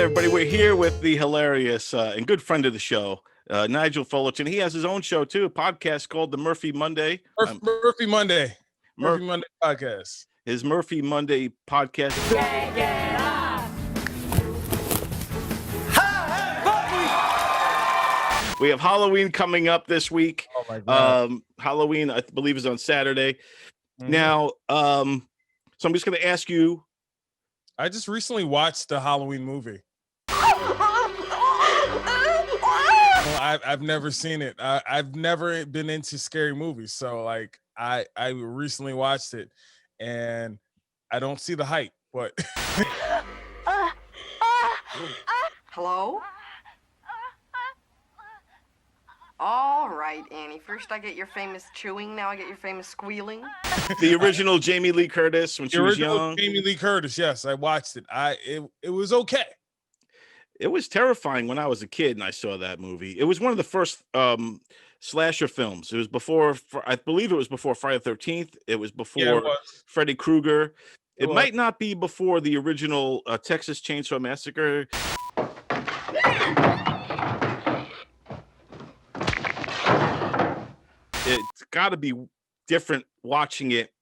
everybody. We're here with the hilarious and good friend of the show, Nigel Fullerton. He has his own show too, a podcast called the Murphy Monday. Murphy Monday podcast. His Murphy Monday podcast. We have Halloween coming up this week. Oh my God. Halloween, I believe, is on Saturday. Now, so I'm just going to ask you. I just recently watched the Halloween movie. I've never seen it. I've never been into scary movies, so like I recently watched it, and I don't see the hype. But hello. All right, Annie. First I get your famous chewing, now I get your famous squealing. The original Jamie Lee Curtis when she was young. Jamie Lee Curtis, yes, I watched it. It was okay. It was terrifying when I was a kid and I saw that movie. It was one of the first slasher films. It was before, I believe it was before Friday the 13th. It was before Freddy Krueger. It might not be before the original Texas Chainsaw Massacre. It's got to be different watching it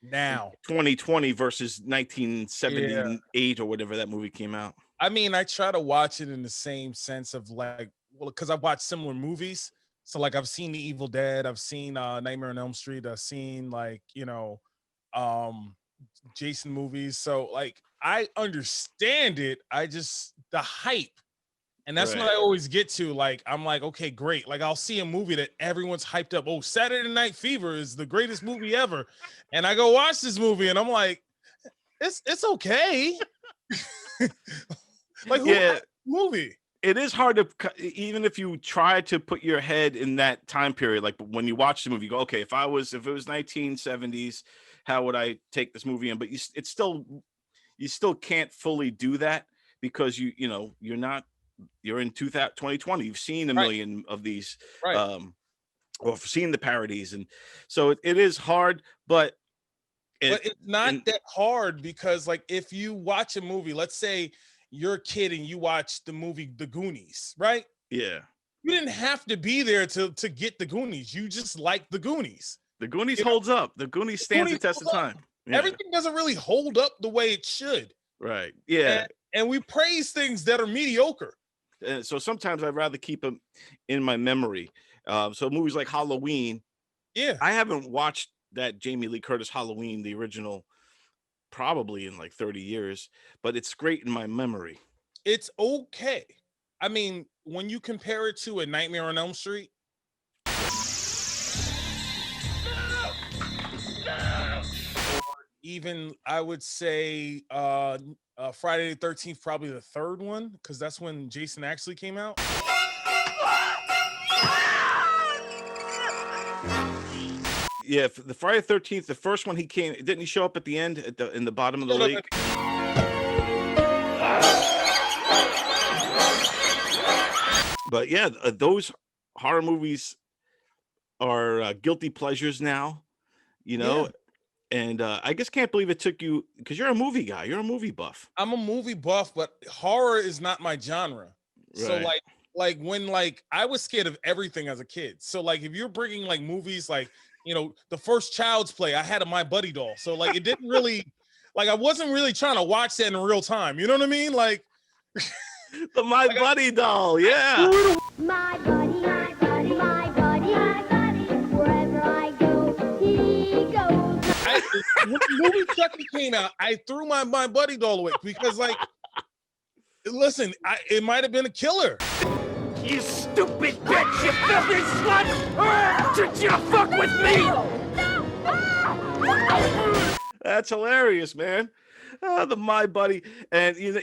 now, 2020 versus 1978 or whatever that movie came out. I mean, I try to watch it in the same sense of like, well, because I've watched similar movies. So like I've seen The Evil Dead, I've seen Nightmare on Elm Street, I've seen like, Jason movies. So like I understand it. The hype. And that's what I always get to. Like, I'm like, okay, great. Like I'll see a movie that everyone's hyped up. Oh, Saturday Night Fever is the greatest movie ever. And I go watch this movie and I'm like, it's okay. Like, movie. It is hard to, even if you try to put your head in that time period, like when you watch the movie, you go, okay, if it was 1970s, how would I take this movie in? But you still can't fully do that because you're in 2020. You've seen a million of these, or seen the parodies, and so it is hard. But it's not that hard because, like, if you watch a movie, let's say you're a kid and you watch the movie The Goonies, right? Yeah, you didn't have to be there to get The Goonies. You just like The Goonies. The Goonies holds up. The Goonies stands the test of time. Yeah. Everything doesn't really hold up the way it should. Right. Yeah. And we praise things that are mediocre. So sometimes I'd rather keep them in my memory. So movies like Halloween. Yeah. I haven't watched that Jamie Lee Curtis Halloween, the original, probably in like 30 years, but it's great in my memory. It's okay. I mean, when you compare it to A Nightmare on Elm Street, or even I would say Friday the 13th, probably the third one, because that's when Jason actually came out. Yeah, the Friday the 13th, the first one didn't he show up at the end in the bottom of the lake? But yeah, those horror movies are guilty pleasures now, and I just can't believe it took you, because you're a movie guy, you're a movie buff. I'm a movie buff, but horror is not my genre. Right. So like when I was scared of everything as a kid. So like if you're bringing like movies like, the first Child's Play, I had a My Buddy doll. So like it didn't really, like I wasn't really trying to watch that in real time. You know what I mean? Like the My Buddy doll, yeah. My buddy, my buddy, my buddy, my buddy. Wherever I go, he goes. When the movie Chucky came out, I threw my Buddy doll away because, like, listen, it might have been a killer. You stupid bitch, you filthy slut! Did you fuck with me? That's hilarious, man. The My Buddy, and you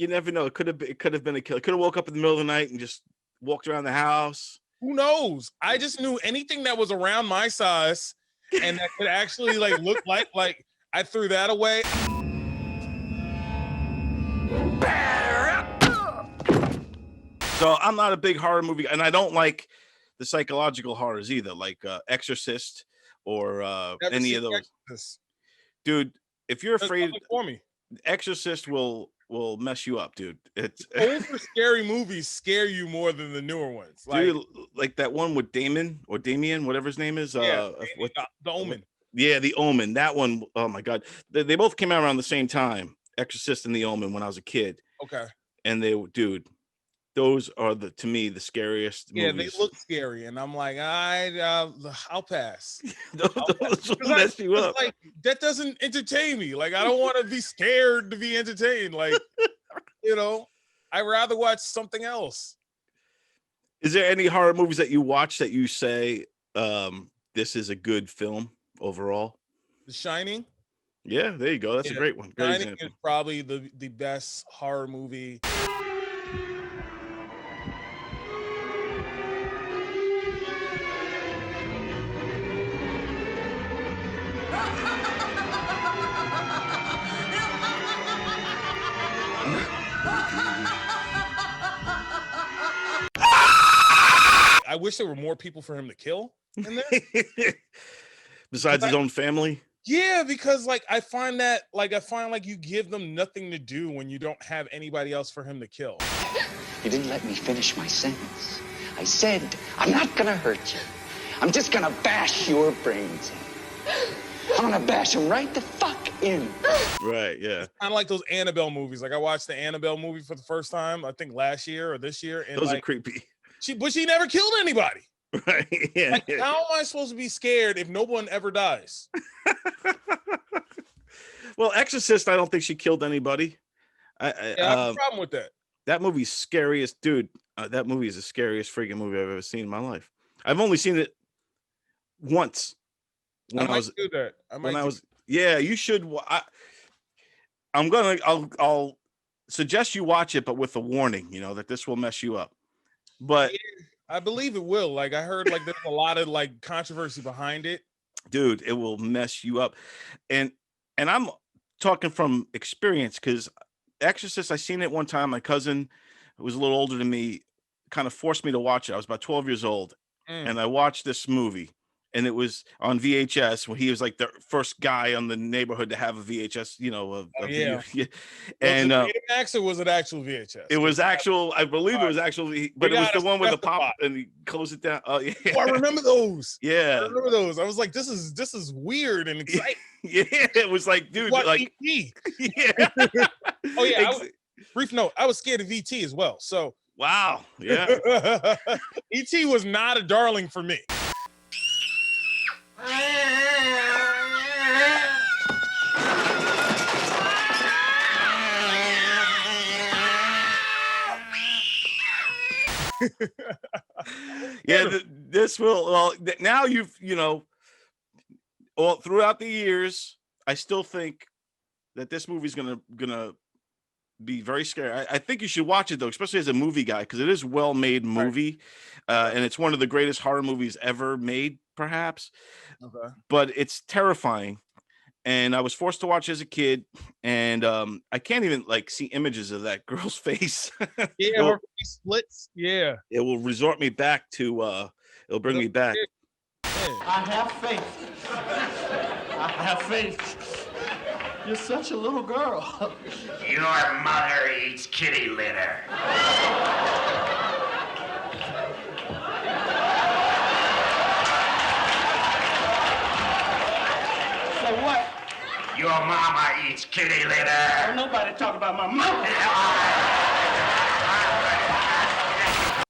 never know. It could have been a killer. Could have woke up in the middle of the night and just walked around the house. Who knows? I just knew anything that was around my size and that could actually look like I threw that away. So I'm not a big horror movie, and I don't like the psychological horrors either, like Exorcist or any of those. Exorcist. Dude, if you're afraid, for me. Exorcist will will mess you up, dude. It's Older scary movies scare you more than the newer ones. Like, dude, like that one with Damon or Damien, whatever his name is. What The Omen. Yeah, The Omen. That one. Oh my god, they both came out around the same time. Exorcist and The Omen when I was a kid, Okay. and dude, those are to me the scariest Yeah, movies. they look scary, and I'm like, I'll pass. Those will mess you up. Like, that doesn't entertain me. Like, I don't want to be scared to be entertained. Like, I'd rather watch something else. Is there any horror movies that you watch that you say this is a good film overall? The Shining. Yeah, there you go. That's a great one. Great Shining example. is probably the best horror movie. I wish there were more people for him to kill in there. Besides his own family? Yeah, because like I find like you give them nothing to do when you don't have anybody else for him to kill. You didn't let me finish my sentence. I said, I'm not gonna hurt you. I'm just gonna bash your brains in. I'm gonna bash them right the fuck in. Right, yeah. Kind of like those Annabelle movies. Like I watched the Annabelle movie for the first time, I think last year or this year. And those are creepy. She never killed anybody. Right. Yeah. Like, how am I supposed to be scared if no one ever dies? Well, Exorcist, I don't think she killed anybody. I have a problem with that. That movie's scariest, dude. That movie is the scariest freaking movie I've ever seen in my life. I've only seen it once. When I was do that. Yeah, you should. I'll suggest you watch it, but with a warning, that this will mess you up. But I believe it will. Like I heard, like there's a lot of like controversy behind it. Dude, it will mess you up, and I'm talking from experience because Exorcist, I seen it one time. My cousin, who was a little older than me, kind of forced me to watch it. I was about 12 years old, and I watched this movie. And it was on VHS when he was like the first guy on the neighborhood to have a VHS, Yeah. And was it Betamax or was it actual VHS? It was actual. I believe it was actually, but it was the one with the pop and he closed it down. Oh yeah, I remember those. Yeah, I remember those. I was like, this is weird and exciting. Yeah, it was like, dude, like, yeah. Oh yeah. Brief note: I was scared of VT as well. So wow, yeah. ET was not a darling for me. Yeah, this will. Well, now you've all throughout the years, I still think that this movie's gonna be very scary. I think you should watch it though, especially as a movie guy, because it is well-made movie, and it's one of the greatest horror movies ever made, perhaps. Okay. But it's terrifying, and I was forced to watch as a kid, and I can't even like see images of that girl's face. Yeah, her face splits. Yeah, it will resort me back to. It'll bring me back. I have faith. I have faith. You're such a little girl. Your mother eats kitty litter. So what? Your mama eats kitty litter. Don't nobody talk about my mama.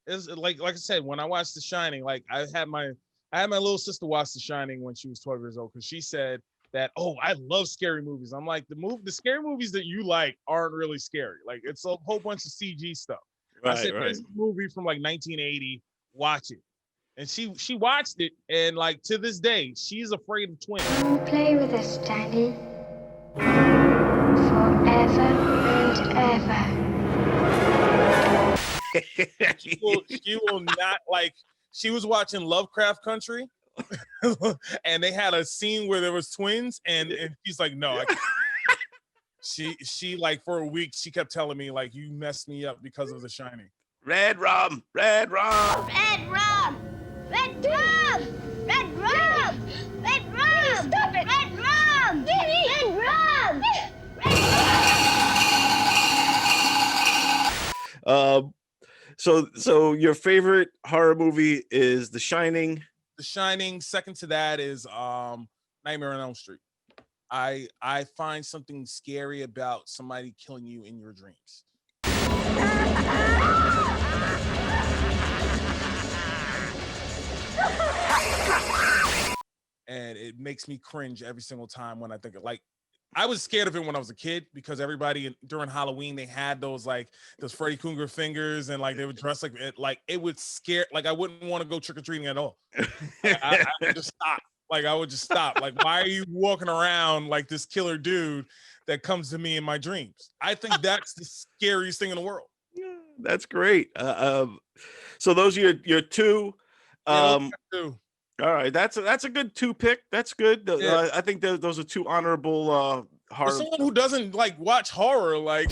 It's like I said, when I watched The Shining, like I had my little sister watch The Shining when she was 12 years old because she said that, oh, I love scary movies. I'm like, the scary movies that you like aren't really scary. Like it's a whole bunch of CG stuff. Right, I said, This movie from like 1980, watch it. And she watched it, and like to this day, she's afraid of twins. Play with us, Danny. Forever and ever. She will not like. She was watching Lovecraft Country, and they had a scene where there was twins, and she's like, no. I can't. She like for a week she kept telling me like, you messed me up because of The Shining. Red rum, red rum, Red rum! Red rum! Red rum! Red rum! Stop it! Red rum! Red rum! Red rum! So your favorite horror movie is The Shining. The Shining. Second to that is Nightmare on Elm Street. I find something scary about somebody killing you in your dreams. And it makes me cringe every single time when I think of, like, I was scared of it when I was a kid because everybody during Halloween, they had those Freddy Krueger fingers, and like they would dress like it. Like it would scare, like I wouldn't want to go trick-or-treating at all. I would just stop. Like I would just stop. Like, why are you walking around like this killer dude that comes to me in my dreams? I think that's the scariest thing in the world. That's great. So those are your two. Two. All right, that's a good two pick. That's good. Yeah. I think those are two honorable For horror. someone who doesn't like watch horror, like